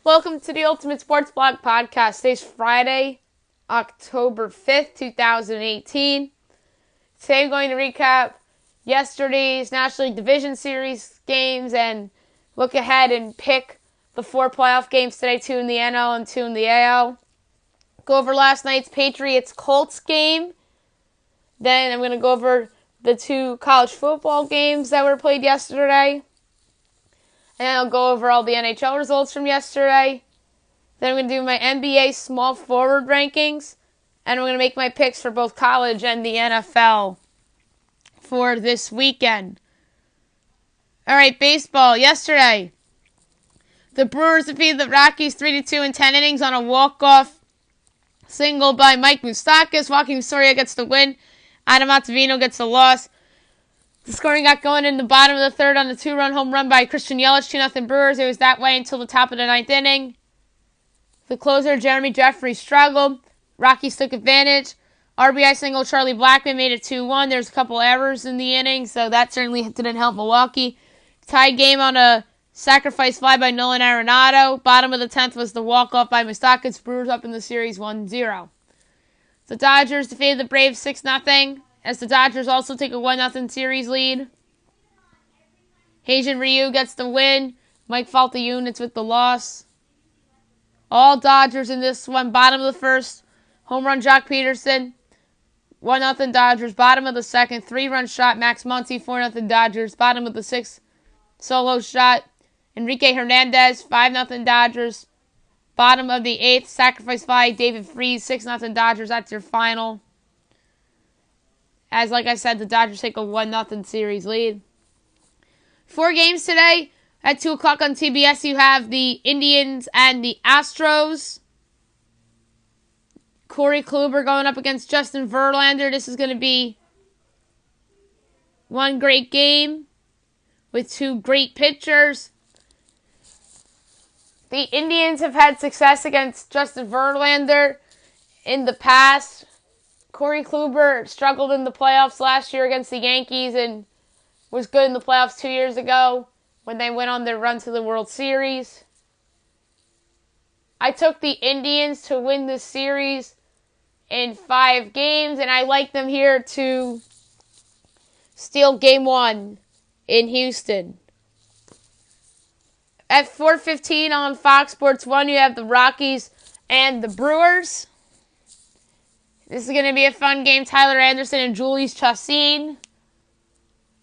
Welcome to the Ultimate Sports Blog Podcast. Today's Friday, October 5th, 2018. Today I'm going to recap yesterday's National League Division Series games and look ahead and pick the 4 playoff games today, 2 in the NL and 2 in the AL. Go over last night's Patriots-Colts game. Then I'm going to go over the 2 college football games that were played yesterday. And I'll go over all the NHL results from yesterday. Then I'm going to do my NBA small forward rankings. And I'm going to make my picks for both college and the NFL for this weekend. Alright, baseball. Yesterday, the Brewers defeated the Rockies 3-2 in 10 innings on a walk-off single by Mike Moustakas. Joaquin Soria gets the win. Adam Ottavino gets the loss. The scoring got going in the bottom of the third on a 2-run home run by Christian Yelich, 2-0 Brewers. It was that way until the top of the 9th inning. The closer, Jeremy Jeffrey, struggled. Rockies took advantage. RBI single, Charlie Blackmon made it 2-1. There's a couple errors in the inning, so that certainly didn't help Milwaukee. Tied game on a sacrifice fly by Nolan Arenado. Bottom of the 10th was the walk-off by Moustakas. Brewers up in the series 1-0. The Dodgers defeated the Braves 6-0. As the Dodgers also take a 1-0 series lead. Heijin Ryu gets the win. Mike Falta-Units with the loss. All Dodgers in this one. Bottom of the first, home run Jock Peterson. 1-0 Dodgers. Bottom of the second, 3-run shot Max Muncy. 4-0 Dodgers. Bottom of the sixth, solo shot Enrique Hernandez. 5-0 Dodgers. Bottom of the eighth, sacrifice fly David Freese. 6-0 Dodgers. That's your final. As, like I said, the Dodgers take a 1-0 series lead. 4 games today. At 2 o'clock on TBS, you have the Indians and the Astros. Corey Kluber going up against Justin Verlander. This is going to be one great game with 2 great pitchers. The Indians have had success against Justin Verlander in the past. Corey Kluber struggled in the playoffs last year against the Yankees and was good in the playoffs 2 years ago when they went on their run to the World Series. I took the Indians to win this series in 5 games, and I like them here to steal Game 1 in Houston. At 4:15 on Fox Sports 1, you have the Rockies and the Brewers. This is going to be a fun game. Tyler Anderson and Julius Chassin.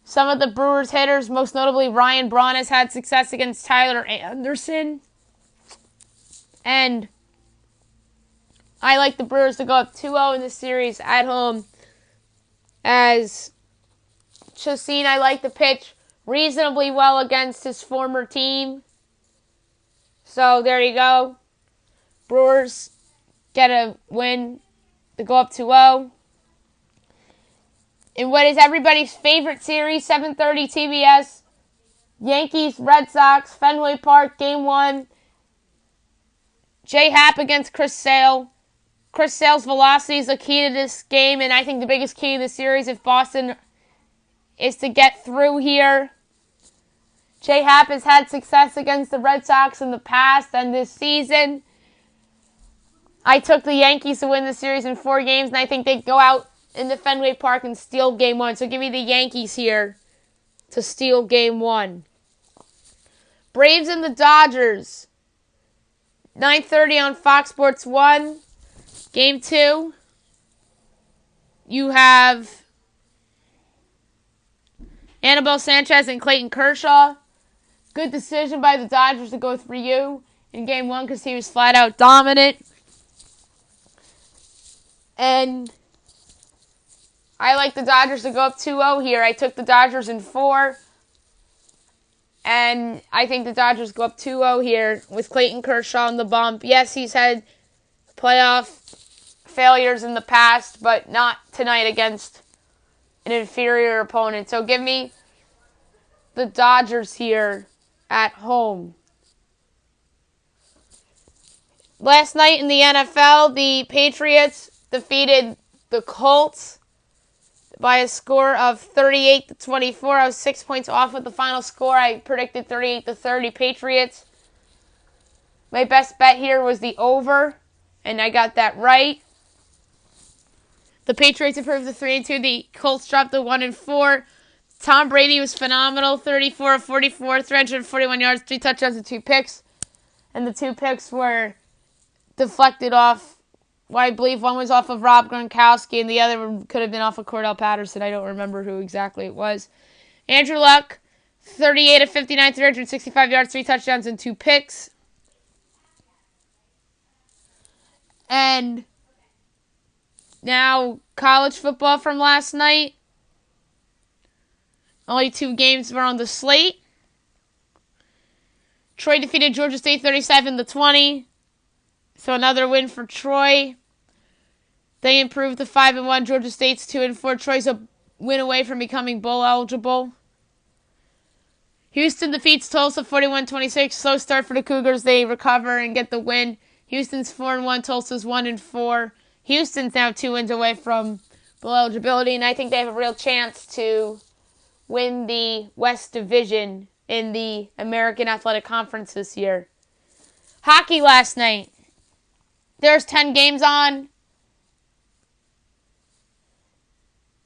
Some of the Brewers hitters, most notably Ryan Braun, has had success against Tyler Anderson. And I like the Brewers to go up 2-0 in this series at home. As Chassin, I like to pitch reasonably well against his former team. So there you go. Brewers get a win to go up 2-0. In what is everybody's favorite series, 7:30 TBS, Yankees, Red Sox, Fenway Park, Game 1. J. Happ against Chris Sale. Chris Sale's velocity is the key to this game, and I think the biggest key to the series if Boston is to get through here. J. Happ has had success against the Red Sox in the past and this season. I took the Yankees to win the series in 4 games, and I think they go out in the Fenway Park and steal Game 1. So give me the Yankees here to steal Game 1. Braves and the Dodgers. 9:30 on Fox Sports 1. Game 2. You have Anibal Sanchez and Clayton Kershaw. Good decision by the Dodgers to go with Ryu in Game 1 because he was flat out dominant. And I like the Dodgers to go up 2-0 here. I took the Dodgers in 4. And I think the Dodgers go up 2-0 here with Clayton Kershaw on the bump. Yes, he's had playoff failures in the past, but not tonight against an inferior opponent. So give me the Dodgers here at home. Last night in the NFL, the Patriots defeated the Colts by a score of 38-24. I was 6 points off with the final score. I predicted 38-30 Patriots. My best bet here was the over, and I got that right. The Patriots improved to 3-2. The Colts dropped to 1-4. Tom Brady was phenomenal, 34 of 44, 341 yards, 3 touchdowns, and 2 picks. And the 2 picks were deflected off. Well, I believe one was off of Rob Gronkowski, and the other one could have been off of Cordell Patterson. I don't remember who exactly it was. Andrew Luck, 38 of 59, 365 yards, 3 touchdowns, and 2 picks. And now, college football from last night. Only 2 games were on the slate. Troy defeated Georgia State 37-20. So another win for Troy. They improved to 5-1. Georgia State's 2-4. Troy's a win away from becoming bowl eligible. Houston defeats Tulsa 41-26. Slow start for the Cougars. They recover and get the win. Houston's 4-1. Tulsa's 1-4. Houston's now 2 wins away from bowl eligibility, and I think they have a real chance to win the West Division in the American Athletic Conference this year. Hockey last night. There's 10 games on.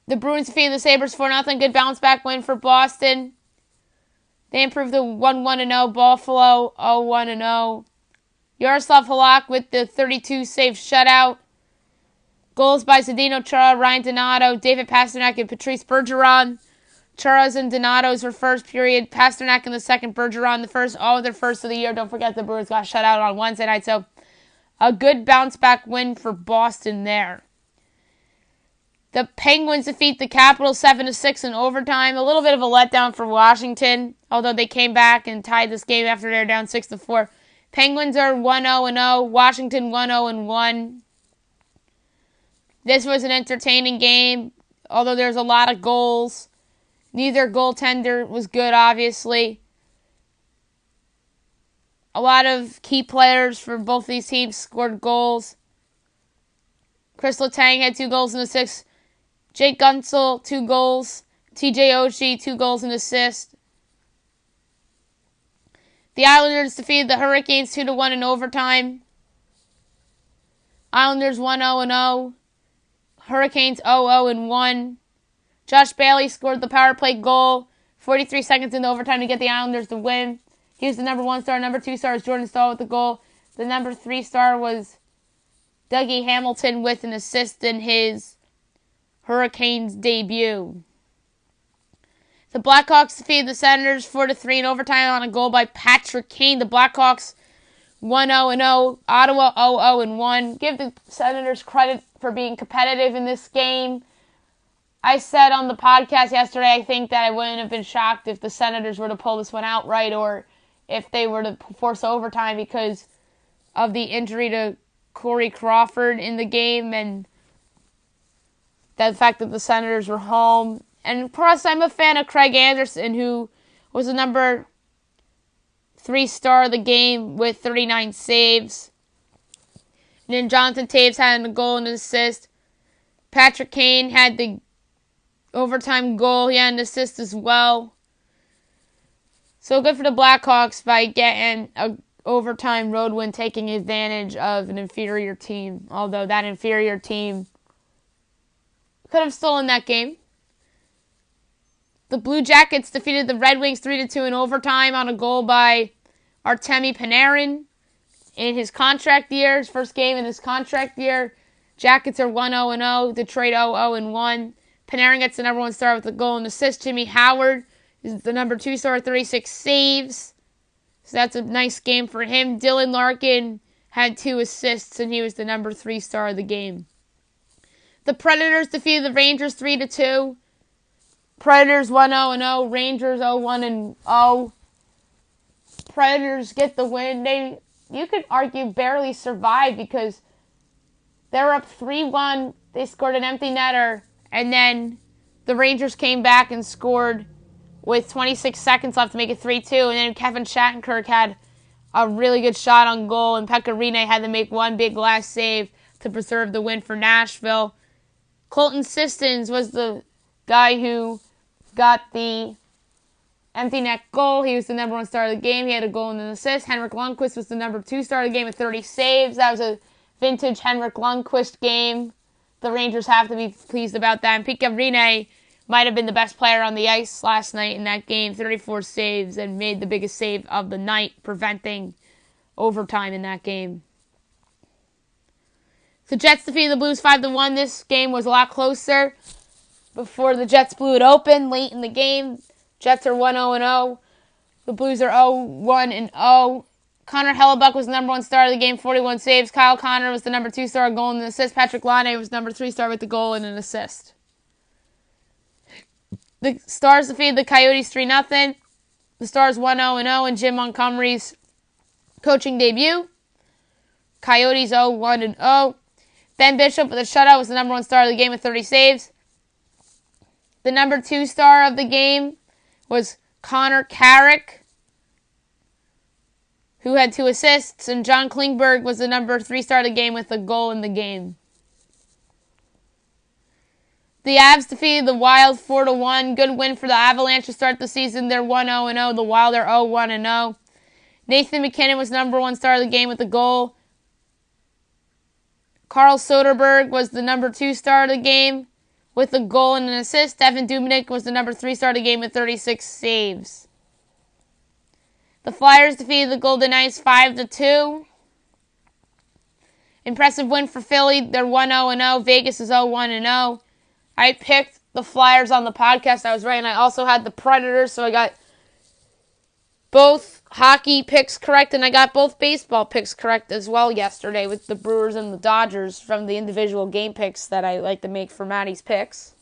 The Bruins defeated the Sabres 4-0. Good bounce back win for Boston. They improved to 1-1-0. Buffalo 0-1-0. Yaroslav Halak with the 32-save shutout. Goals by Zdeno Chara, Ryan Donato, David Pastrnak, and Patrice Bergeron. Chara's and Donato's were first period. Pastrnak in the second. Bergeron the first. All their first of the year. Don't forget the Bruins got shut out on Wednesday night. So a good bounce-back win for Boston there. The Penguins defeat the Capitals 7-6 in overtime. A little bit of a letdown for Washington, although they came back and tied this game after they were down 6-4. Penguins are 1-0-0. Washington 1-0-1. This was an entertaining game, although there's a lot of goals. Neither goaltender was good, obviously. A lot of key players for both these teams scored goals. Chris Letang had 2 goals and assists. Jake Gunsel, 2 goals. TJ Oshie, 2 goals and assists. The Islanders defeated the Hurricanes 2-1 in overtime. Islanders 1-0-0. Hurricanes 0-0-1. Josh Bailey scored the power play goal 43 seconds in overtime to get the Islanders to win. He was the number 1 star. Number 2 star is Jordan Staal with the goal. The number 3 star was Dougie Hamilton with an assist in his Hurricanes debut. The Blackhawks defeated the Senators 4-3 in overtime on a goal by Patrick Kane. The Blackhawks 1-0-0. Ottawa 0-0-1. Give the Senators credit for being competitive in this game. I said on the podcast yesterday, I think that I wouldn't have been shocked if the Senators were to pull this one outright or if they were to force overtime because of the injury to Corey Crawford in the game and the fact that the Senators were home. And plus, I'm a fan of Craig Anderson, who was the number 3 star of the game with 39 saves. And then Jonathan Taves had a goal and an assist. Patrick Kane had the overtime goal. He had an assist as well. So good for the Blackhawks by getting an overtime road win, taking advantage of an inferior team. Although that inferior team could have stolen that game. The Blue Jackets defeated the Red Wings 3-2 in overtime on a goal by Artemi Panarin in his contract year, his first game in his contract year. Jackets are 1-0-0, Detroit 0-0-1. Panarin gets the number 1 star with the goal and assist. Jimmy Howard is the number 2 star, 36 saves. So that's a nice game for him. Dylan Larkin had 2 assists, and he was the number 3 star of the game. The Predators defeated the Rangers 3-2. Predators 1-0-0. Rangers 0-1-0. Predators get the win. You could argue, barely survived because they were up 3-1. They scored an empty netter, and then the Rangers came back and scored with 26 seconds left to make it 3-2, and then Kevin Shattenkirk had a really good shot on goal, and Pekka Rinne had to make one big last save to preserve the win for Nashville. Colton Sissons was the guy who got the empty net goal. He was the number 1 star of the game. He had a goal and an assist. Henrik Lundqvist was the number 2 star of the game with 30 saves. That was a vintage Henrik Lundqvist game. The Rangers have to be pleased about that. And Pekka Rinne might have been the best player on the ice last night in that game. 34 saves and made the biggest save of the night, preventing overtime in that game. The Jets defeated the Blues 5-1. This game was a lot closer before the Jets blew it open late in the game. Jets are 1-0-0. The Blues are 0-1-0. Connor Hellebuck was the number 1 star of the game, 41 saves. Kyle Connor was the number 2 star, goal and an assist. Patrick Laine was number 3 star with the goal and an assist. The Stars defeated the Coyotes 3-0. The Stars 1-0-0 in Jim Montgomery's coaching debut. Coyotes 0-1-0. Ben Bishop with a shutout was the number 1 star of the game with 30 saves. The number 2 star of the game was Connor Carrick, who had 2 assists, and John Klingberg was the number 3 star of the game with a goal in the game. The Avs defeated the Wild 4-1. Good win for the Avalanche to start the season. They're 1-0-0. The Wild are 0-1-0. Nathan MacKinnon was number 1 star of the game with a goal. Carl Soderberg was the number 2 star of the game with a goal and an assist. Evan Dubnyk was the number 3 star of the game with 36 saves. The Flyers defeated the Golden Knights 5-2. Impressive win for Philly. They're 1-0-0. Vegas is 0-1-0. I picked the Flyers on the podcast. I was right, and I also had the Predators, so I got both hockey picks correct, and I got both baseball picks correct as well yesterday with the Brewers and the Dodgers from the individual game picks that I like to make for Maddie's picks.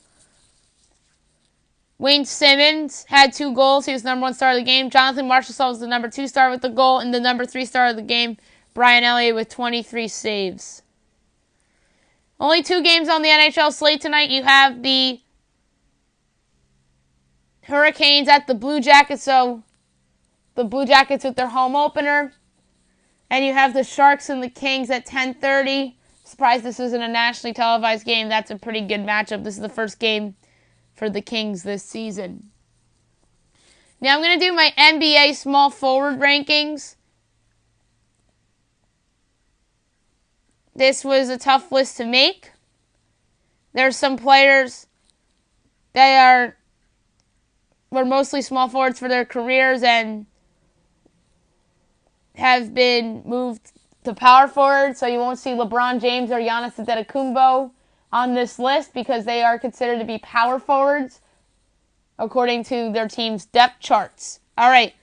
Wayne Simmons had 2 goals. He was the number 1 star of the game. Jonathan Marchessault was the number 2 star with the goal, and the number 3 star of the game, Brian Elliott, with 23 saves. Only 2 games on the NHL slate tonight. You have the Hurricanes at the Blue Jackets, so the Blue Jackets with their home opener. And you have the Sharks and the Kings at 10:30. Surprised this isn't a nationally televised game. That's a pretty good matchup. This is the first game for the Kings this season. Now I'm going to do my NBA small forward rankings. This was a tough list to make. There's some players that were mostly small forwards for their careers and have been moved to power forward, so you won't see LeBron James or Giannis Antetokounmpo on this list because they are considered to be power forwards according to their team's depth charts. All right,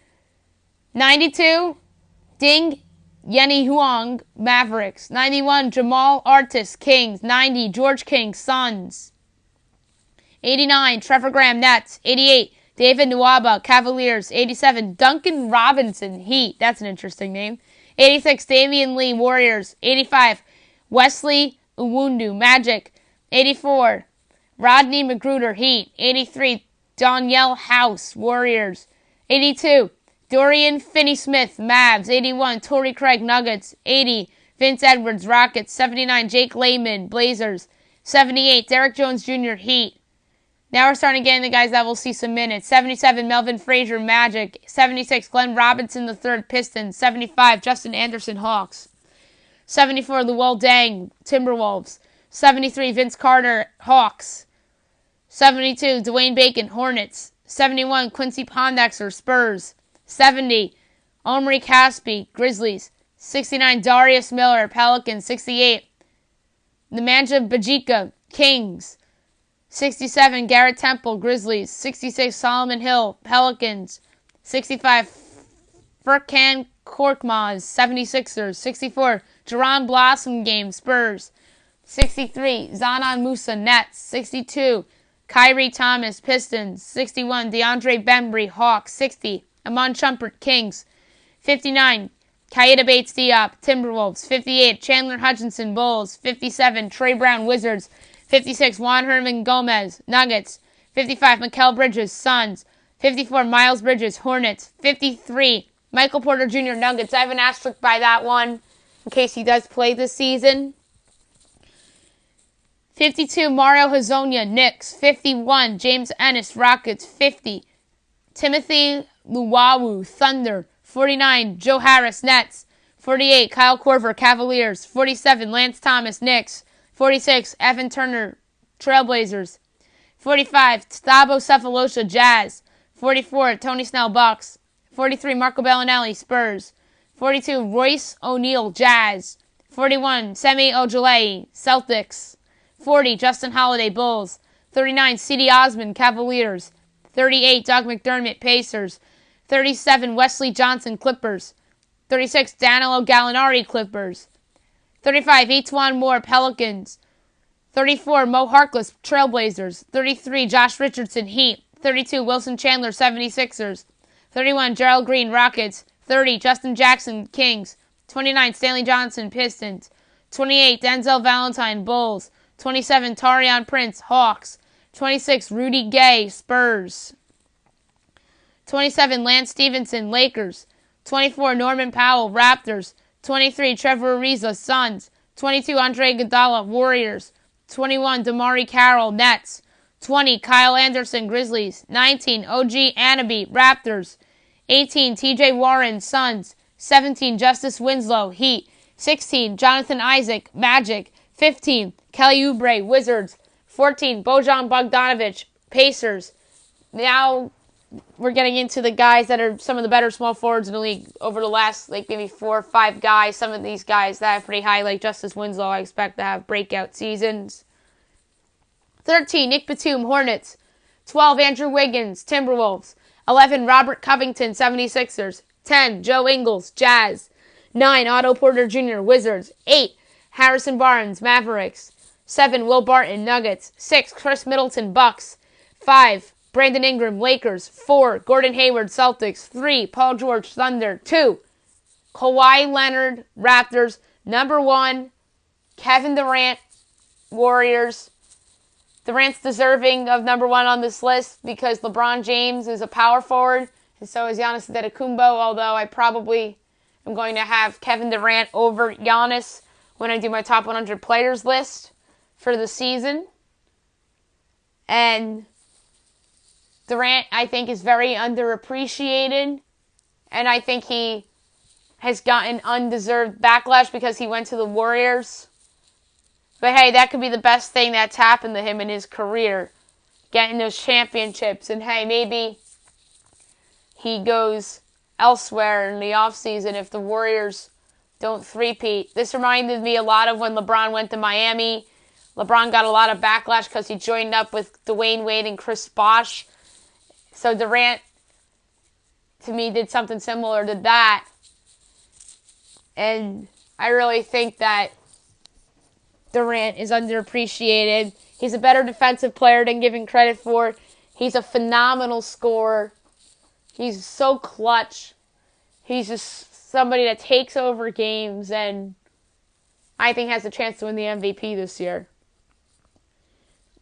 92, Ding Yenny Huang, Mavericks. 91, Jamal Artis, Kings. 90, George King, Suns. 89, Trevor Graham, Nets. 88, David Nwaba, Cavaliers. 87, Duncan Robinson, Heat. That's an interesting name. 86, Damian Lee, Warriors. 85, Wesley Uwundu, Magic. 84, Rodney McGruder, Heat. 83, Danielle House, Warriors. 82, Dorian Finney-Smith, Mavs. 81, Torrey Craig, Nuggets. 80, Vince Edwards, Rockets. 79, Jake Layman, Blazers. 78, Derek Jones Jr., Heat. Now we're starting to get in the guys that will see some minutes. 77, Melvin Frazier, Magic. 76, Glenn Robinson III, Pistons. 75, Justin Anderson, Hawks. 74, Luol Deng, Timberwolves. 73, Vince Carter, Hawks. 72, Dwayne Bacon, Hornets. 71, Quincy Pondexter, Spurs. 70, Omri Caspi, Grizzlies. 69, Darius Miller, Pelicans. 68, Nemanja Bjelica, Kings. 67, Garrett Temple, Grizzlies. 66, Solomon Hill, Pelicans. 65, Furkan Korkmaz, 76ers. 64, Jerron Blossom Game, Spurs. 63, Zanan Musa, Nets. 62, Kyrie Thomas, Pistons. 61, DeAndre Bembry, Hawks. 60, Amon Shumpert, Kings. 59, Kaida Bates-Diop, Timberwolves. 58, Chandler Hutchinson, Bulls. 57, Trey Brown, Wizards. 56, Juan Hernan Gomez, Nuggets. 55, Mikal Bridges, Suns. 54, Miles Bridges, Hornets. 53, Michael Porter Jr., Nuggets. I have an asterisk by that one in case he does play this season. 52, Mario Hezonja, Knicks. 51, James Ennis, Rockets. 50, Timothy Luwawu, Thunder. 49, Joe Harris, Nets. 48, Kyle Korver, Cavaliers. 47, Lance Thomas, Knicks. 46, Evan Turner, Trailblazers. 45, Thabo Cephalosha, Jazz. 44, Tony Snell, Bucks. 43, Marco Bellinelli, Spurs. 42, Royce O'Neal, Jazz. 41, Semi Ojeleye, Celtics. 40, Justin Holiday, Bulls. 39, C.D. Osman, Cavaliers. 38, Doug McDermott, Pacers. 37, Wesley Johnson, Clippers. 36, Danilo Gallinari, Clippers. 35, Etuan Moore, Pelicans. 34, Mo Harkless, Trailblazers. 33, Josh Richardson, Heat. 32, Wilson Chandler, 76ers. 31, Gerald Green, Rockets. 30, Justin Jackson, Kings. 29, Stanley Johnson, Pistons. 28, Denzel Valentine, Bulls. 27, Taurean Prince, Hawks. 26, Rudy Gay, Spurs. 27, Lance Stevenson, Lakers. 24, Norman Powell, Raptors. 23, Trevor Ariza, Suns. 22, Andre Iguodala, Warriors. 21, Damari Carroll, Nets. 20, Kyle Anderson, Grizzlies. 19, OG Anunoby, Raptors. 18, TJ Warren, Suns. 17, Justice Winslow, Heat. 16, Jonathan Isaac, Magic. 15, Kelly Oubre, Wizards. 14, Bojan Bogdanovic, Pacers. Now we're getting into the guys that are some of the better small forwards in the league over the last, maybe 4 or 5 guys. Some of these guys that have pretty high, like Justice Winslow, I expect to have breakout seasons. 13, Nick Batum, Hornets. 12, Andrew Wiggins, Timberwolves. 11, Robert Covington, 76ers. 10, Joe Ingles, Jazz. 9, Otto Porter Jr., Wizards. 8, Harrison Barnes, Mavericks. 7, Will Barton, Nuggets. 6, Chris Middleton, Bucks. 5, Brandon Ingram, Lakers. 4, Gordon Hayward, Celtics. 3, Paul George, Thunder. 2, Kawhi Leonard, Raptors. Number 1, Kevin Durant, Warriors. Durant's deserving of number 1 on this list because LeBron James is a power forward, and so is Giannis Antetokounmpo, although I probably am going to have Kevin Durant over Giannis when I do my top 100 players list for the season. And Durant, I think, is very underappreciated, and I think he has gotten undeserved backlash because he went to the Warriors. But hey, that could be the best thing that's happened to him in his career, getting those championships. And hey, maybe he goes elsewhere in the offseason if the Warriors don't three-peat. This reminded me a lot of when LeBron went to Miami. LeBron got a lot of backlash because he joined up with Dwayne Wade and Chris Bosh. So Durant, to me, did something similar to that. And I really think that Durant is underappreciated. He's a better defensive player than given credit for. He's a phenomenal scorer. He's so clutch. He's just somebody that takes over games and I think has a chance to win the MVP this year.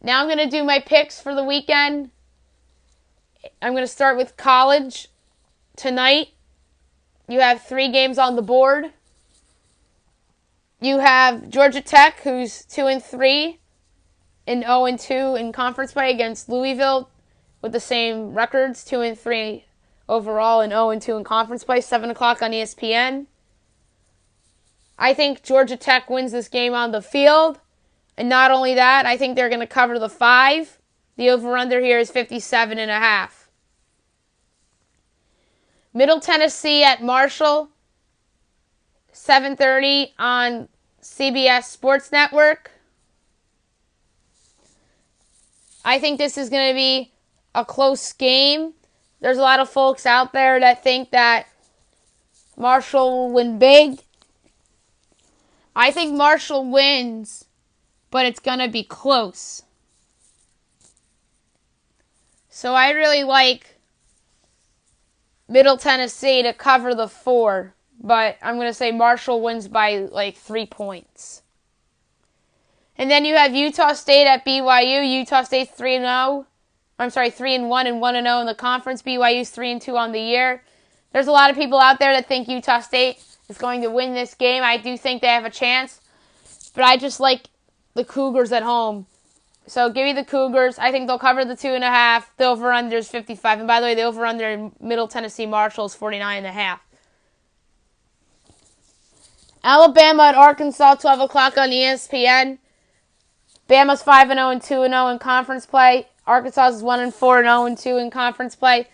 Now I'm going to do my picks for the weekend. I'm going to start with college tonight. You have 3 games on the board. You have Georgia Tech, who's 2-3 and 0-2 in conference play against Louisville with the same records, 2-3 overall and 0-2 in conference play, 7 o'clock on ESPN. I think Georgia Tech wins this game on the field. And not only that, I think they're going to cover the 5. The over-under here is 57.5. Middle Tennessee at Marshall, 7:30 on CBS Sports Network. I think this is going to be a close game. There's a lot of folks out there that think that Marshall will win big. I think Marshall wins, but it's going to be close. So I really like Middle Tennessee to cover the 4. But I'm going to say Marshall wins by 3 points. And then you have Utah State at BYU. Utah State's 3-0. I'm sorry, 3-1 and 1-0 in the conference. BYU's 3-2 on the year. There's a lot of people out there that think Utah State is going to win this game. I do think they have a chance. But I just like the Cougars at home. So give me the Cougars. I think they'll cover the 2.5. The over-under is 55. And by the way, the over-under in Middle Tennessee Marshall is 49.5. Alabama at Arkansas, 12 o'clock on ESPN. Bama's 5-0 and 2-0 in conference play. Arkansas is 1-4 and 0-2 in conference play.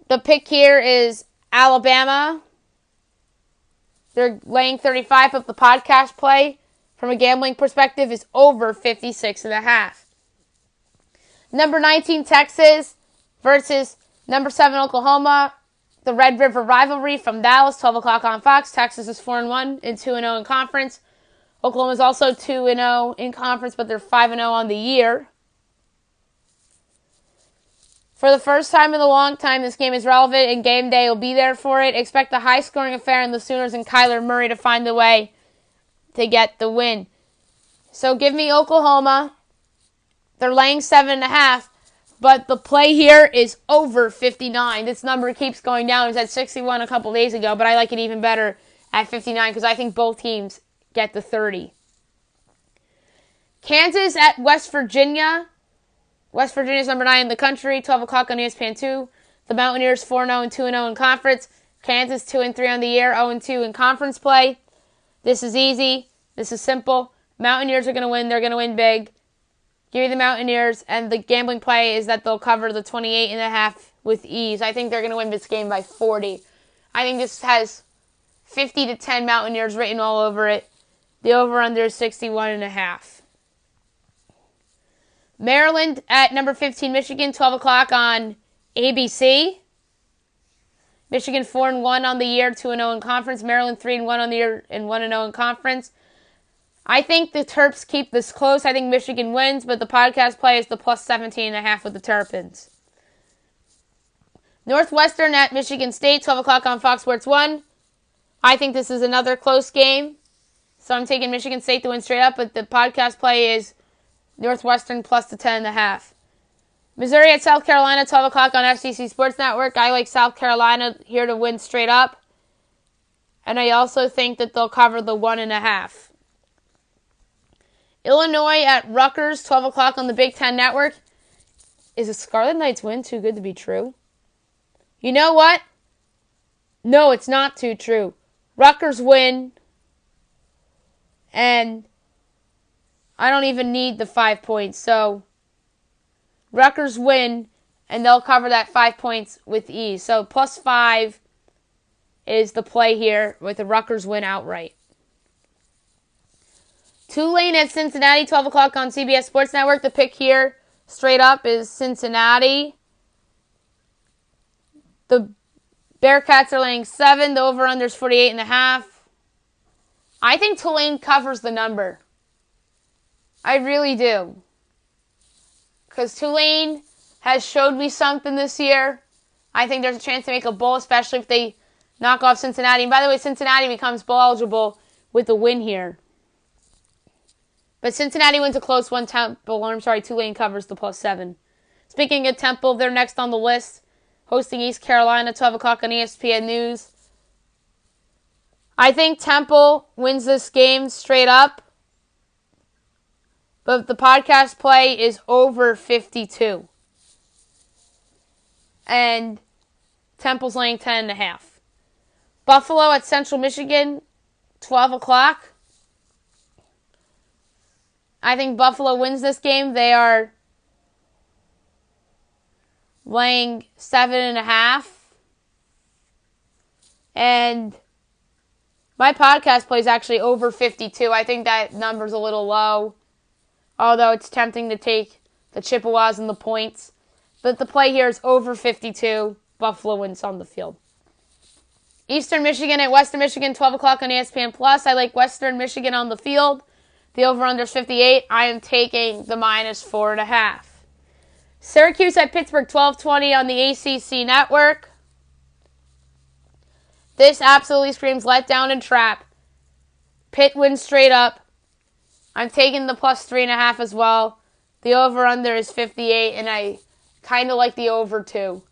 The pick here is Alabama. They're laying 35, but the podcast play from a gambling perspective is over 56.5. Number 19, Texas versus number 7, Oklahoma. The Red River rivalry from Dallas, 12 o'clock on Fox. Texas is 4-1 and 2-0 in conference. Oklahoma is also 2-0 in conference, but they're 5-0 on the year. For the first time in a long time, this game is relevant, and game day will be there for it. Expect a high-scoring affair, and the Sooners and Kyler Murray to find the way to get the win. So give me Oklahoma. They're laying 7.5, but the play here is over 59. This number keeps going down. It was at 61 a couple days ago, but I like it even better at 59 because I think both teams get the 30. Kansas at West Virginia. West Virginia is number 9 in the country, 12 o'clock on ESPN2. The Mountaineers 4-0 and 2-0 in conference. Kansas 2-3 on the year, 0-2 in conference play. This is easy. This is simple. Mountaineers are going to win. They're going to win big. Give me the Mountaineers, and the gambling play is that they'll cover the 28.5 with ease. I think they're going to win this game by 40. I think this has 50-10 Mountaineers written all over it. The over-under is 61.5. Maryland at number 15, Michigan, 12 o'clock on ABC. Michigan 4-1 on the year, 2-0 in conference. Maryland 3-1 on the year and 1-0 in conference. I think the Terps keep this close. I think Michigan wins, but the podcast play is the plus 17.5 with the Terrapins. Northwestern at Michigan State, 12 o'clock on Fox Sports 1. I think this is another close game. So I'm taking Michigan State to win straight up, but the podcast play is Northwestern plus the 10.5. Missouri at South Carolina, 12 o'clock on FCC Sports Network. I like South Carolina here to win straight up. And I also think that they'll cover the 1.5. Illinois at Rutgers, 12 o'clock on the Big Ten Network. Is the Scarlet Knights win too good to be true? You know what? No, it's not too true. Rutgers win. And I don't even need the 5 points. So Rutgers win, and they'll cover that 5 points with ease. So plus 5 is the play here with the Rutgers win outright. Tulane at Cincinnati, 12 o'clock on CBS Sports Network. The pick here, straight up, is Cincinnati. The Bearcats are laying 7. The over-under is 48.5. I think Tulane covers the number. I really do. Because Tulane has showed me something this year. I think there's a chance to make a bowl, especially if they knock off Cincinnati. And by the way, Cincinnati becomes bowl eligible with the win here. But Cincinnati wins a close one. Tulane covers the plus 7. Speaking of Temple, they're next on the list. Hosting East Carolina, 12 o'clock on ESPN News. I think Temple wins this game straight up. But the podcast play is over 52. And Temple's laying 10.5. Buffalo at Central Michigan, 12 o'clock. I think Buffalo wins this game. They are laying 7.5. And my podcast play is actually over 52. I think that number's a little low. Although it's tempting to take the Chippewas and the points. But the play here is over 52. Buffalo wins on the field. Eastern Michigan at Western Michigan, 12 o'clock on ESPN+. I like Western Michigan on the field. The over-under is 58. I am taking the minus 4.5. Syracuse at Pittsburgh, 12:20 on the ACC network. This absolutely screams letdown and trap. Pitt wins straight up. I'm taking the plus 3.5 as well. The over-under is 58, and I kind of like the over too.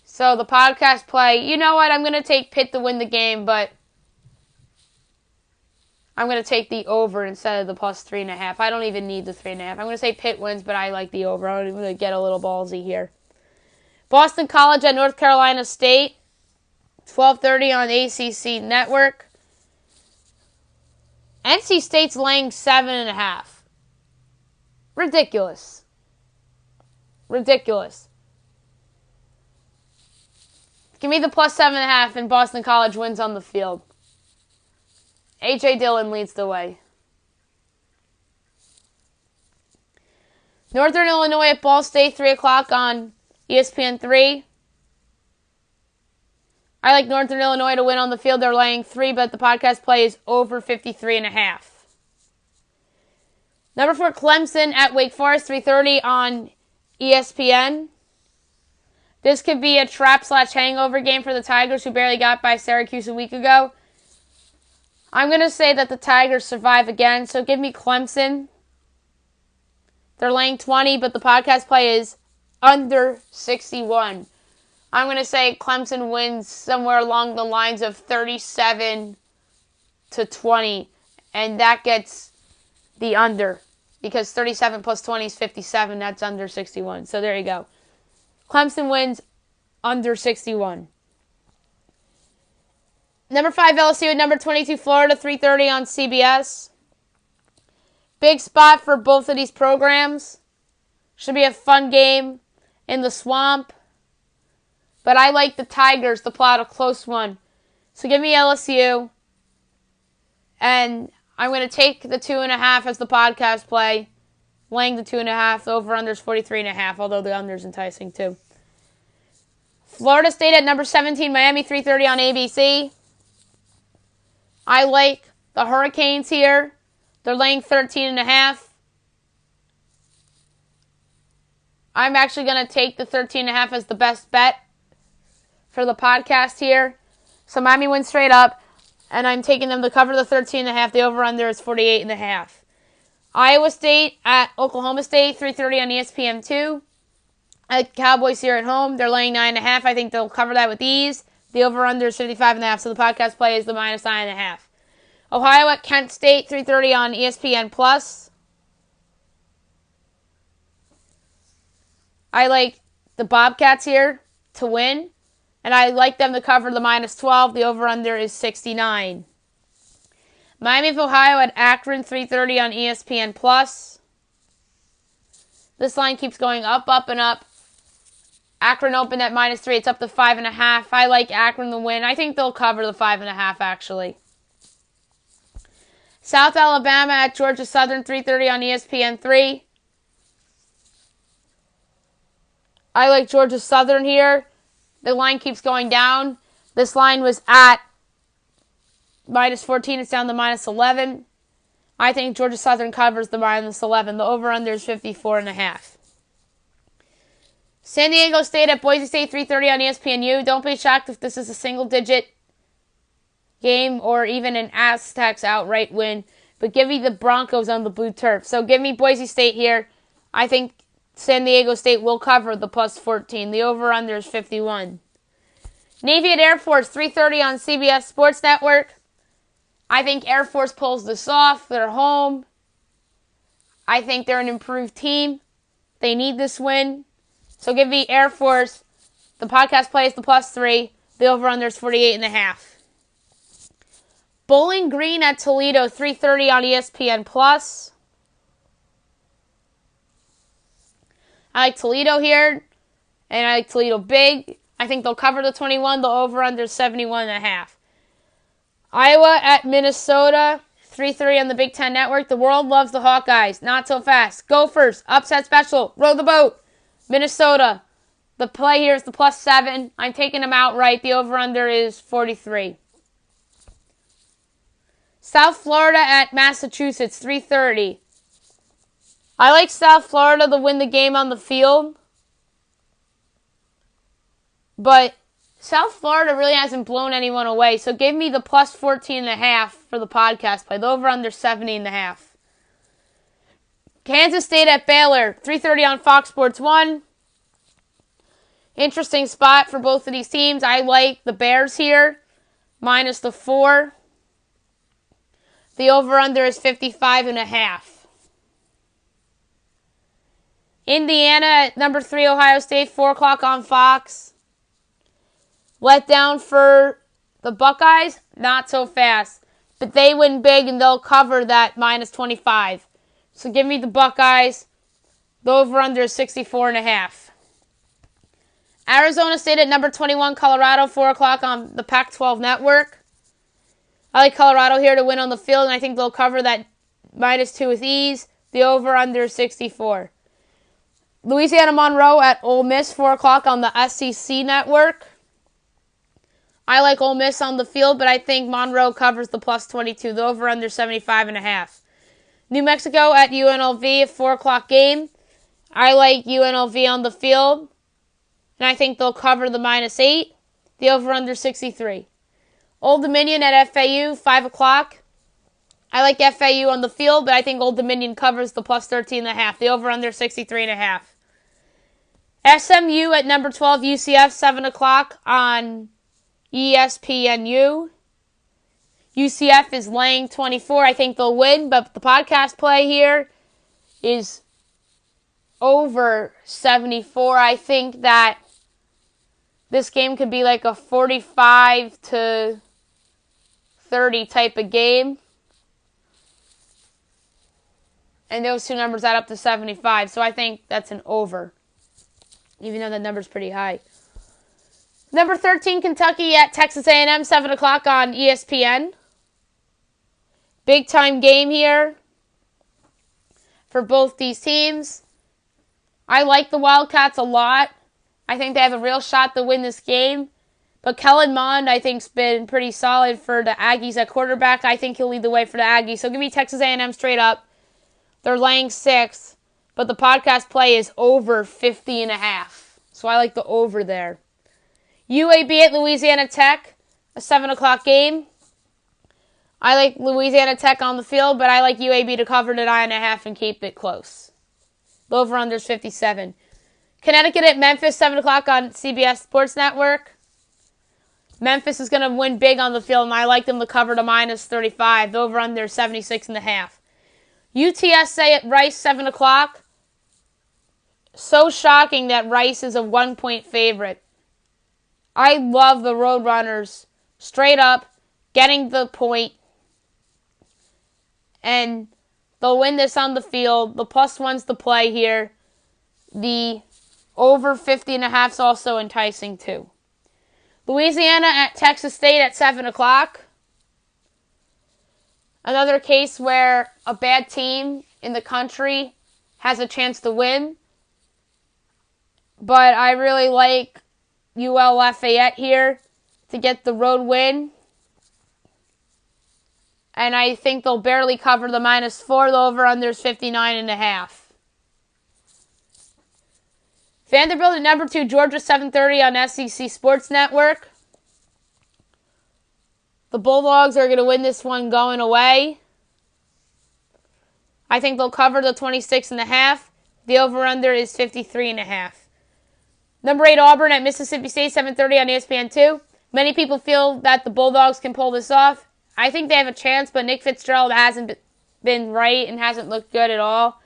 So the podcast play, you know what? I'm going to take Pitt to win the game, but I'm going to take the over instead of the plus 3.5. I don't even need the 3.5. I'm going to say Pitt wins, but I like the over. I'm going to get a little ballsy here. Boston College at North Carolina State. 12:30 on ACC Network. NC State's laying 7.5. Ridiculous. Ridiculous. Give me the plus 7.5 and Boston College wins on the field. A.J. Dillon leads the way. Northern Illinois at Ball State, 3 o'clock on ESPN 3. I like Northern Illinois to win on the field. They're laying 3, but the podcast play is over 53.5. Number 4, Clemson at Wake Forest, 3:30 on ESPN. This could be a trap/hangover game for the Tigers, who barely got by Syracuse a week ago. I'm going to say that the Tigers survive again, so give me Clemson. They're laying 20, but the podcast play is under 61. I'm going to say Clemson wins somewhere along the lines of 37-20, and that gets the under, because 37 plus 20 is 57. That's under 61. So there you go. Clemson wins under 61. Number 5, LSU at number 22, Florida, 3:30 on CBS. Big spot for both of these programs. Should be a fun game in the swamp. But I like the Tigers to pull out a close one. So give me LSU. And I'm going to take the 2.5 as the podcast play. Laying the 2.5. The over-under is 43.5, although the under is enticing too. Florida State at number 17, Miami, 3:30 on ABC. I like the Hurricanes here. They're laying 13.5. I'm actually going to take the 13.5 as the best bet for the podcast here. So Miami wins straight up, and I'm taking them to cover the 13.5. The over-under is 48.5. Iowa State at Oklahoma State, 3:30 on ESPN2. I like the Cowboys here at home. They're laying 9.5. I think they'll cover that with ease. The over-under is 55.5, so the podcast play is the minus 9.5. Ohio at Kent State, 3:30 on ESPN+. I like the Bobcats here to win, and I like them to cover the minus 12. The over-under is 69. Miami of Ohio at Akron, 3:30 on ESPN+. This line keeps going up, up, and up. Akron opened at minus 3. It's up to 5.5. I like Akron to win. I think they'll cover the 5.5, actually. South Alabama at Georgia Southern, 3:30 on ESPN3. I like Georgia Southern here. The line keeps going down. This line was at minus 14. It's down to minus 11. I think Georgia Southern covers the minus 11. The over-under is 54.5. San Diego State at Boise State, 3:30 on ESPNU. Don't be shocked if this is a single-digit game or even an Aztecs outright win. But give me the Broncos on the blue turf. So give me Boise State here. I think San Diego State will cover the plus 14. The over-under is 51. Navy at Air Force, 3:30 on CBS Sports Network. I think Air Force pulls this off. They're home. I think they're an improved team. They need this win. So give me Air Force. The podcast plays the plus 3. The over-under is 48.5. Bowling Green at Toledo, 3:30 on ESPN+. I like Toledo here, and I like Toledo big. I think they'll cover the 21. The over-under is 71.5. Iowa at Minnesota, 3:30 on the Big Ten Network. The world loves the Hawkeyes. Not so fast. Gophers, upset special. Row the boat. Minnesota. The play here is the plus 7. I'm taking them outright. The over-under is 43. South Florida at Massachusetts, 3:30. I like South Florida to win the game on the field. But South Florida really hasn't blown anyone away. So give me the plus 14.5 for the podcast play. The over-under 70.5. Kansas State at Baylor, 3:30 on Fox Sports 1. Interesting spot for both of these teams. I like the Bears here, minus the 4. The over-under is 55.5. Indiana at number 3, Ohio State, 4 o'clock on Fox. Let down for the Buckeyes? Not so fast. But they win big and they'll cover that minus 25. So give me the Buckeyes. The over-under is 64.5. Arizona State at number 21, Colorado, 4 o'clock on the Pac-12 network. I like Colorado here to win on the field, and I think they'll cover that minus 2 with ease. The over-under is 64. Louisiana Monroe at Ole Miss, 4 o'clock on the SEC network. I like Ole Miss on the field, but I think Monroe covers the plus 22. The over-under 75.5. New Mexico at UNLV, a 4 o'clock game. I like UNLV on the field, and I think they'll cover the minus 8. The over-under 63. Old Dominion at FAU, 5 o'clock. I like FAU on the field, but I think Old Dominion covers the plus 13.5. The over-under 63.5. SMU at number 12, UCF, 7 o'clock on ESPNU. UCF is laying 24. I think they'll win, but the podcast play here is over 74. I think that this game could be like a 45-30 type of game. And those two numbers add up to 75. So I think that's an over, even though that number's pretty high. Number 13, Kentucky at Texas A&M, 7 o'clock on ESPN. Big time game here for both these teams. I like the Wildcats a lot. I think they have a real shot to win this game. But Kellen Mond, I think, has been pretty solid for the Aggies at quarterback. I think he'll lead the way for the Aggies. So give me Texas A&M straight up. They're laying 6. But the podcast play is over 50.5. So I like the over there. UAB at Louisiana Tech, a 7 o'clock game. I like Louisiana Tech on the field, but I like UAB to cover the 9.5 and keep it close. The over-under is 57. Connecticut at Memphis, 7 o'clock on CBS Sports Network. Memphis is going to win big on the field, and I like them to cover the minus 35. The over-under is 76.5. UTSA at Rice, 7 o'clock. So shocking that Rice is a 1-point favorite. I love the Roadrunners straight up getting the point, and they'll win this on the field. The +1's the play here. The over 50.5 is also enticing too. Louisiana at Texas State at 7 o'clock. Another case where a bad team in the country has a chance to win. But I really like UL Lafayette here to get the road win. And I think they'll barely cover the -4. The over-under is 59.5. Vanderbilt at number 2, Georgia, 7:30 on SEC Sports Network. The Bulldogs are going to win this one going away. I think they'll cover the 26.5. The over-under is 53.5. Number 8, Auburn at Mississippi State, 7:30 on ESPN2. Many people feel that the Bulldogs can pull this off. I think they have a chance, but Nick Fitzgerald hasn't been right and hasn't looked good at all.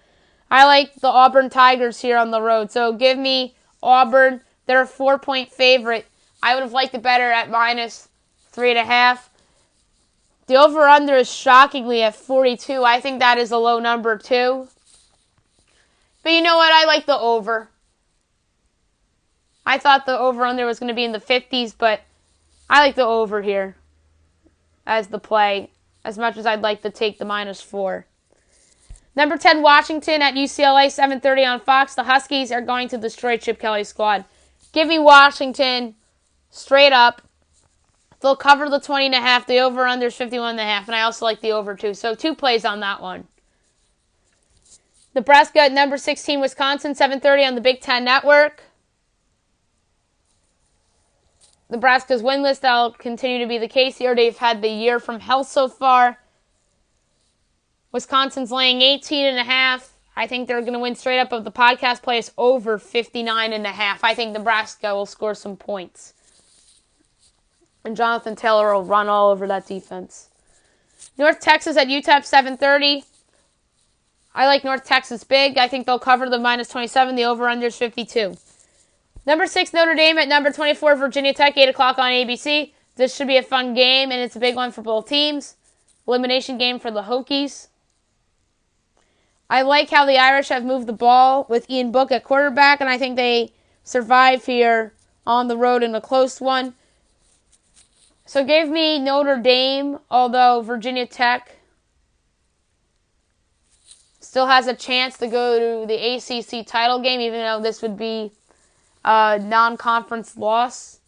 I like the Auburn Tigers here on the road, so give me Auburn. They're a 4-point favorite. I would have liked it better at -3.5. The over-under is shockingly at 42. I think that is a low number too. But you know what? I like the over. I thought the over-under was going to be in the 50s, but I like the over here as the play, as much as I'd like to take the -4. Number 10, Washington at UCLA, 7:30 on Fox. The Huskies are going to destroy Chip Kelly's squad. Give me Washington straight up. They'll cover the 20.5. The over-under is 51.5, and I also like the over too. So 2 plays on that one. Nebraska at number 16, Wisconsin, 7:30 on the Big Ten Network. Nebraska's winless. That'll continue to be the case here. They've had the year from hell so far. Wisconsin's laying 18.5. I think they're going to win straight up. Of the podcast play is over 59.5. I think Nebraska will score some points. And Jonathan Taylor will run all over that defense. North Texas at UTEP, 7:30. I like North Texas big. I think they'll cover the -27. The over-under is 52. Number 6, Notre Dame at number 24, Virginia Tech, 8 o'clock on ABC. This should be a fun game, and it's a big one for both teams. Elimination game for the Hokies. I like how the Irish have moved the ball with Ian Book at quarterback, and I think they survive here on the road in a close one. So give me Notre Dame, although Virginia Tech still has a chance to go to the ACC title game, even though this would be a non-conference loss.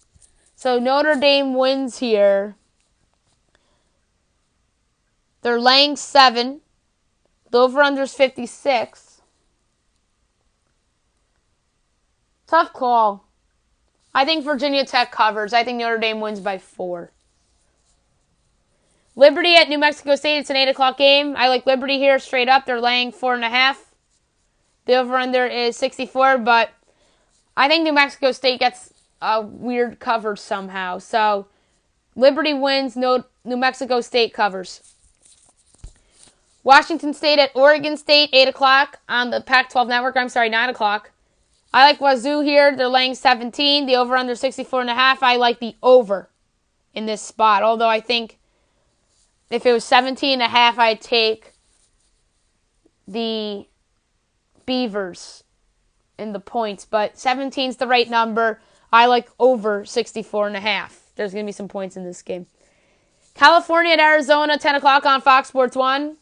So Notre Dame wins here. They're laying 7. The over-under is 56. Tough call. I think Virginia Tech covers. I think Notre Dame wins by 4. Liberty at New Mexico State. It's an 8 o'clock game. I like Liberty here straight up. They're laying 4.5. The over-under is 64, but I think New Mexico State gets a weird cover somehow. So Liberty wins. New Mexico State covers. Washington State at Oregon State, 8 o'clock on the Pac-12 network. 9 o'clock. I like Wazoo here. They're laying 17. The over-under 64.5. I like the over in this spot. Although I think if it was 17.5, I'd take the Beavers in the points. But 17 is the right number. I like over 64.5. There's going to be some points in this game. California at Arizona, 10 o'clock on Fox Sports 1.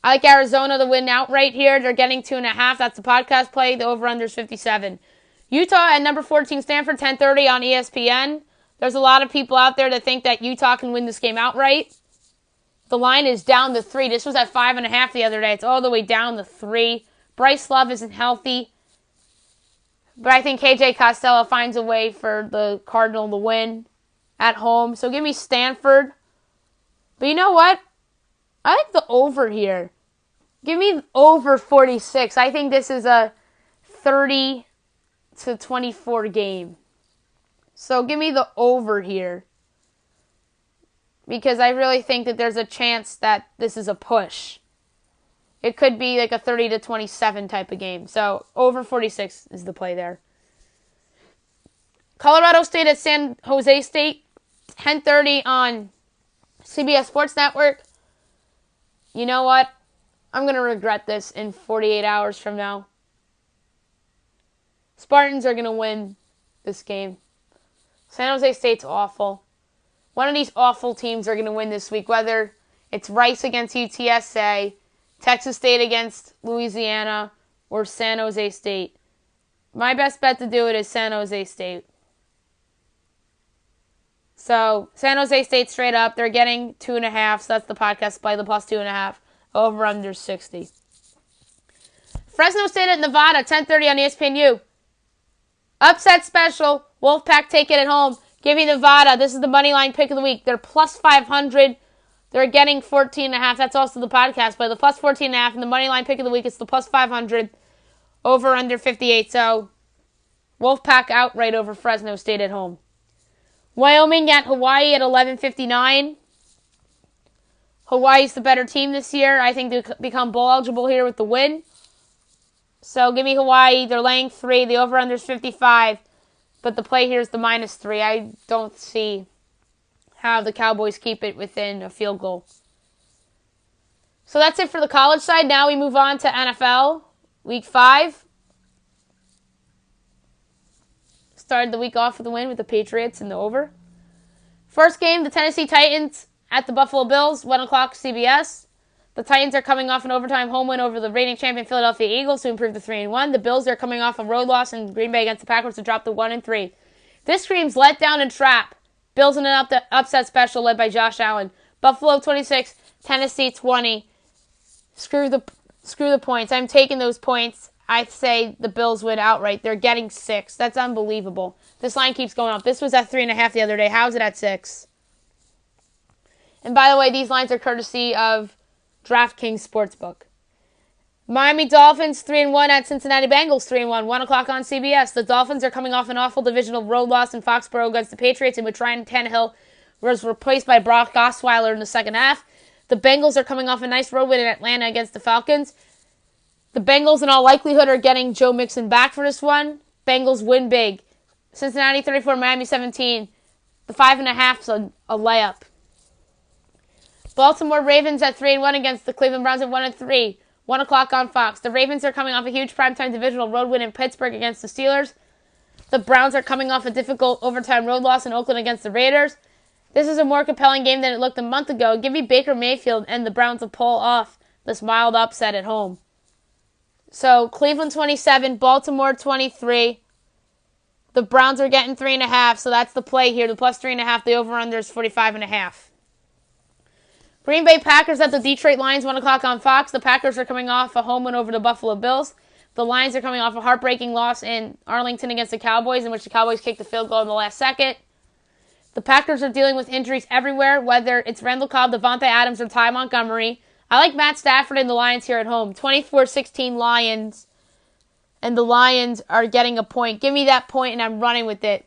I like Arizona to win outright here. They're getting 2.5. That's the podcast play. The over-under is 57. Utah at number 14, Stanford, 10:30 on ESPN. There's a lot of people out there that think that Utah can win this game outright. The line is down to 3. This was at 5.5 the other day. It's all the way down to 3. Bryce Love isn't healthy. But I think KJ Costello finds a way for the Cardinal to win at home. So give me Stanford. But you know what? I like the over here. Give me over 46. I think this is a 30-24 game. So give me the over here. Because I really think that there's a chance that this is a push. It could be like a 30-27 type of game. So over 46 is the play there. Colorado State at San Jose State. 10:30 on CBS Sports Network. You know what? I'm going to regret this in 48 hours from now. Spartans are going to win this game. San Jose State's awful. One of these awful teams are going to win this week, whether it's Rice against UTSA, Texas State against Louisiana, or San Jose State. My best bet to do it is San Jose State. So, San Jose State straight up. They're getting 2.5, so that's the podcast play, the plus 2.5. Over under 60. Fresno State at Nevada, 10:30 on ESPNU. Upset special. Wolfpack take it at home. Give me Nevada. This is the money line pick of the week. They're plus 500. They're getting 14.5. That's also the podcast play. The plus 14.5 and the money line pick of the week is the plus 500. Over under 58. So, Wolfpack outright over Fresno State at home. Wyoming at Hawaii at 11:59. Hawaii's the better team this year. I think they become bowl eligible here with the win. So give me Hawaii. They're laying 3. The over-under is 55. But the play here is the -3. I don't see how the Cowboys keep it within a field goal. So that's it for the college side. Now we move on to NFL. Week 5. Started the week off with a win with the Patriots and the over. First game, the Tennessee Titans at the Buffalo Bills, 1 o'clock CBS. The Titans are coming off an overtime home win over the reigning champion Philadelphia Eagles to improve to 3-1. The Bills are coming off a road loss in Green Bay against the Packers to drop to 1-3. This screams letdown and trap. Bills in an upset special led by Josh Allen. Buffalo 26, Tennessee 20. Screw the points. I'm taking those points. I say the Bills win outright. They're getting 6. That's unbelievable. This line keeps going up. This was at 3.5 the other day. How is it at 6? And by the way, these lines are courtesy of DraftKings Sportsbook. Miami Dolphins 3-1 at Cincinnati Bengals 3-1. 1 o'clock on CBS. The Dolphins are coming off an awful divisional road loss in Foxborough against the Patriots, in which Ryan Tannehill was replaced by Brock Osweiler in the second half. The Bengals are coming off a nice road win in Atlanta against the Falcons. The Bengals, in all likelihood, are getting Joe Mixon back for this one. Bengals win big. Cincinnati 34, Miami 17. The 5.5 is a layup. Baltimore Ravens at 3-1 against the Cleveland Browns at 1-3. 1 o'clock on Fox. The Ravens are coming off a huge primetime divisional road win in Pittsburgh against the Steelers. The Browns are coming off a difficult overtime road loss in Oakland against the Raiders. This is a more compelling game than it looked a month ago. Give me Baker Mayfield and the Browns to pull off this mild upset at home. So, Cleveland 27, Baltimore 23. The Browns are getting 3.5, so that's the play here. The plus 3.5, the over-under is 45.5. Green Bay Packers at the Detroit Lions, 1 o'clock on Fox. The Packers are coming off a home win over the Buffalo Bills. The Lions are coming off a heartbreaking loss in Arlington against the Cowboys, in which the Cowboys kicked the field goal in the last second. The Packers are dealing with injuries everywhere, whether it's Randall Cobb, Devontae Adams, or Ty Montgomery. I like Matt Stafford and the Lions here at home. 24-16 Lions, and the Lions are getting a point. Give me that point, and I'm running with it.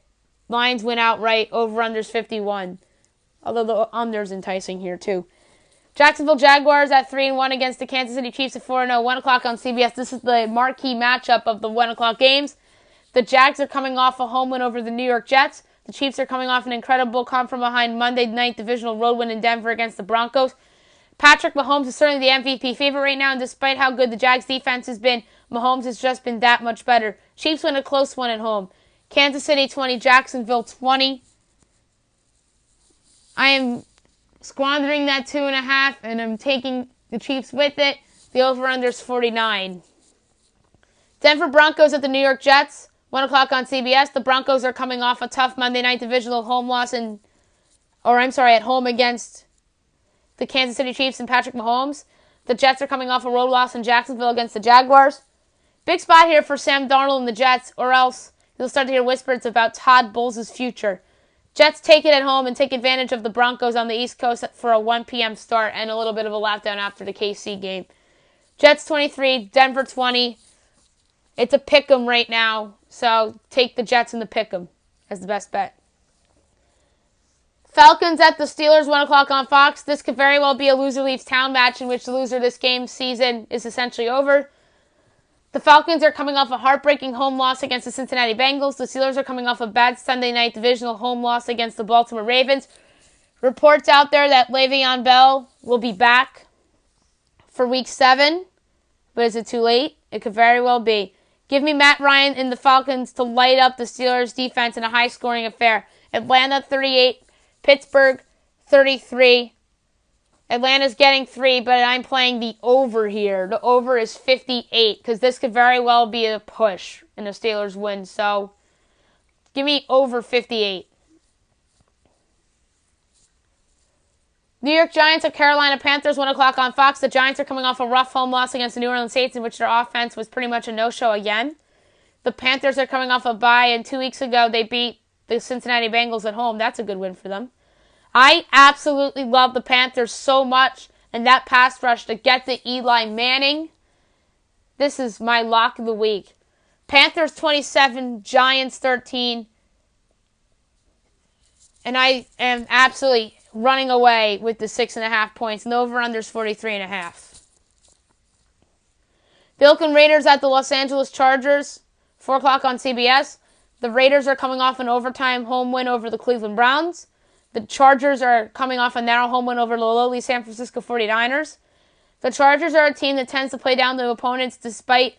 Lions win outright, over-unders 51. Although the under's enticing here, too. Jacksonville Jaguars at 3-1 against the Kansas City Chiefs at 4-0, 1 o'clock on CBS. This is the marquee matchup of the 1 o'clock games. The Jags are coming off a home win over the New York Jets. The Chiefs are coming off an incredible come-from-behind Monday night divisional road win in Denver against the Broncos. Patrick Mahomes is certainly the MVP favorite right now, and despite how good the Jags defense has been, Mahomes has just been that much better. Chiefs win a close one at home. Kansas City 20, Jacksonville 20. I am squandering that 2.5, and I'm taking the Chiefs with it. The over-under is 49. Denver Broncos at the New York Jets, 1 o'clock on CBS. The Broncos are coming off a tough Monday night divisional home loss at home against the Kansas City Chiefs and Patrick Mahomes. The Jets are coming off a road loss in Jacksonville against the Jaguars. Big spot here for Sam Darnold and the Jets, or else you'll start to hear whispers about Todd Bowles' future. Jets take it at home and take advantage of the Broncos on the East Coast for a 1 p.m. start and a little bit of a letdown after the KC game. Jets 23, Denver 20. It's a pick'em right now, so take the Jets and the pick'em as the best bet. Falcons at the Steelers, 1 o'clock on Fox. This could very well be a loser leaves town match in which the loser of this game's season is essentially over. The Falcons are coming off a heartbreaking home loss against the Cincinnati Bengals. The Steelers are coming off a bad Sunday night divisional home loss against the Baltimore Ravens. Reports out there that Le'Veon Bell will be back for Week 7. But is it too late? It could very well be. Give me Matt Ryan and the Falcons to light up the Steelers' defense in a high-scoring affair. Atlanta 38, Pittsburgh 33. Atlanta's getting 3, but I'm playing the over here. The over is 58, because this could very well be a push and the Steelers win. So, give me over 58. New York Giants at Carolina Panthers, 1 o'clock on Fox. The Giants are coming off a rough home loss against the New Orleans Saints, in which their offense was pretty much a no-show again. The Panthers are coming off a bye, and 2 weeks ago they beat the Cincinnati Bengals at home. That's a good win for them. I absolutely love the Panthers so much, and that pass rush to get to Eli Manning. This is my lock of the week. Panthers 27, Giants 13. And I am absolutely running away with the 6.5 points. And the over-under is 43.5. The Oakland Raiders at the Los Angeles Chargers, 4 o'clock on CBS. The Raiders are coming off an overtime home win over the Cleveland Browns. The Chargers are coming off a narrow home win over the lowly San Francisco 49ers. The Chargers are a team that tends to play down to opponents despite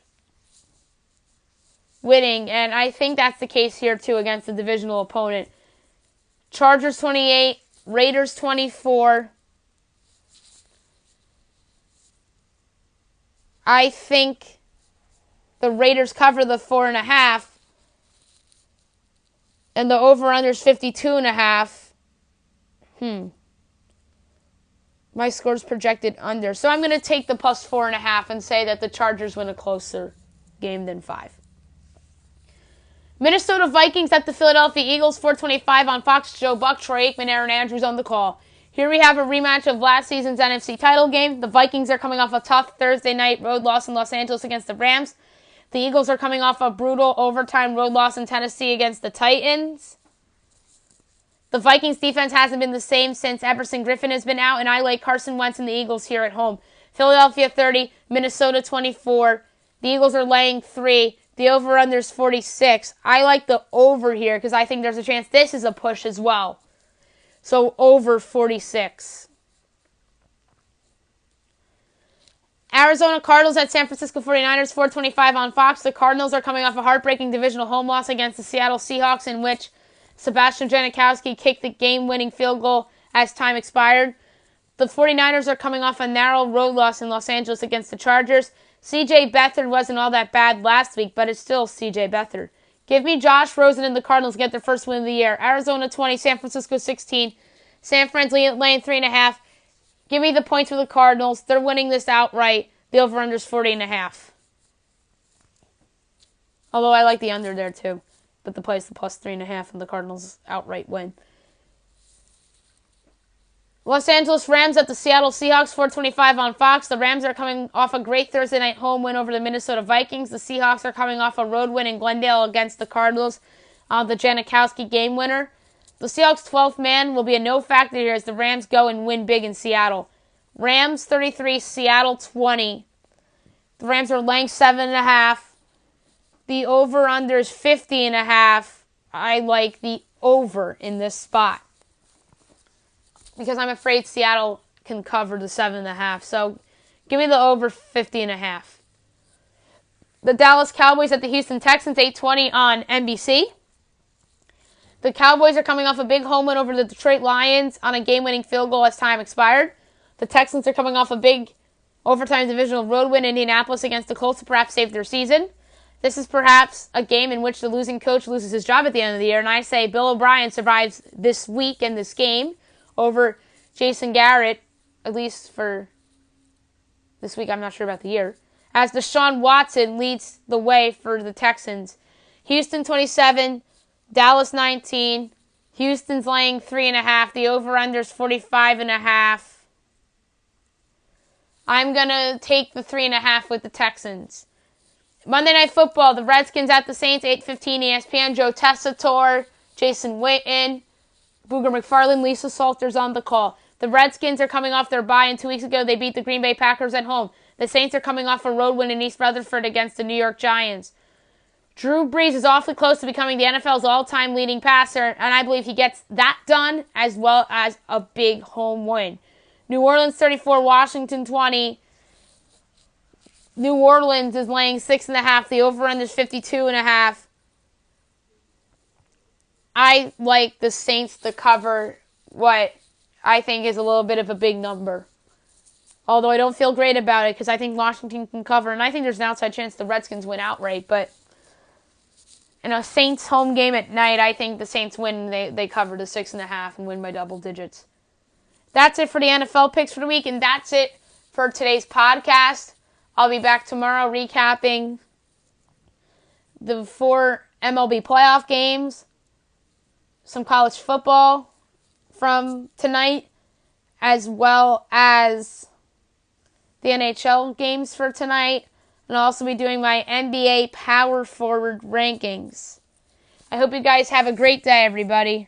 winning, and I think that's the case here too against the divisional opponent. Chargers 28, Raiders 24. I think the Raiders cover the 4.5, and the over-under is 52.5. My score's projected under. So I'm going to take the plus 4.5 and say that the Chargers win a closer game than 5. Minnesota Vikings at the Philadelphia Eagles, 4:25 on Fox. Joe Buck, Troy Aikman, Aaron Andrews on the call. Here we have a rematch of last season's NFC title game. The Vikings are coming off a tough Thursday night road loss in Los Angeles against the Rams. The Eagles are coming off a brutal overtime road loss in Tennessee against the Titans. The Vikings defense hasn't been the same since Everson Griffin has been out, and I like Carson Wentz and the Eagles here at home. Philadelphia 30, Minnesota 24. The Eagles are laying 3. The over-under is 46. I like the over here because I think there's a chance this is a push as well. So over 46. Arizona Cardinals at San Francisco 49ers, 4:25 on Fox. The Cardinals are coming off a heartbreaking divisional home loss against the Seattle Seahawks, in which Sebastian Janikowski kicked the game-winning field goal as time expired. The 49ers are coming off a narrow road loss in Los Angeles against the Chargers. C.J. Beathard wasn't all that bad last week, but it's still C.J. Beathard. Give me Josh Rosen and the Cardinals to get their first win of the year. Arizona 20, San Francisco 16. San Fran's laying 3.5. Give me the points for the Cardinals. They're winning this outright. The over-under is 40.5. Although I like the under there too. But the play is the plus 3.5 and the Cardinals outright win. Los Angeles Rams at the Seattle Seahawks, 4:25 on Fox. The Rams are coming off a great Thursday night home win over the Minnesota Vikings. The Seahawks are coming off a road win in Glendale against the Cardinals, the Janikowski game winner. The Seahawks' 12th man will be a no factor here as the Rams go and win big in Seattle. Rams 33, Seattle 20. The Rams are laying 7.5. The over-under is 50.5. I like the over in this spot, because I'm afraid Seattle can cover the 7.5. So give me the over 50.5. The Dallas Cowboys at the Houston Texans, 8:20 on NBC. The Cowboys are coming off a big home win over the Detroit Lions on a game-winning field goal as time expired. The Texans are coming off a big overtime divisional road win in Indianapolis against the Colts to perhaps save their season. This is perhaps a game in which the losing coach loses his job at the end of the year, and I say Bill O'Brien survives this week and this game over Jason Garrett, at least for this week. I'm not sure about the year, as Deshaun Watson leads the way for the Texans. Houston 27, Dallas 19. Houston's laying 3.5. The over-under is 45.5. I'm going to take the 3.5 with the Texans. Monday Night Football, the Redskins at the Saints, 8:15 ESPN. Joe Tessitore, Jason Witten, Booger McFarland, Lisa Salters on the call. The Redskins are coming off their bye, and 2 weeks ago they beat the Green Bay Packers at home. The Saints are coming off a road win in East Rutherford against the New York Giants. Drew Brees is awfully close to becoming the NFL's all-time leading passer, and I believe he gets that done as well as a big home win. New Orleans 34, Washington 20. New Orleans is laying 6.5. The over-under is 52.5. I like the Saints to cover what I think is a little bit of a big number. Although I don't feel great about it because I think Washington can cover, and I think there's an outside chance the Redskins win outright. But in a Saints home game at night, I think the Saints win. They cover the 6.5 and win by double digits. That's it for the NFL picks for the week, and that's it for today's podcast. I'll be back tomorrow recapping the 4 MLB playoff games, some college football from tonight, as well as the NHL games for tonight, and I'll also be doing my NBA power forward rankings. I hope you guys have a great day, everybody.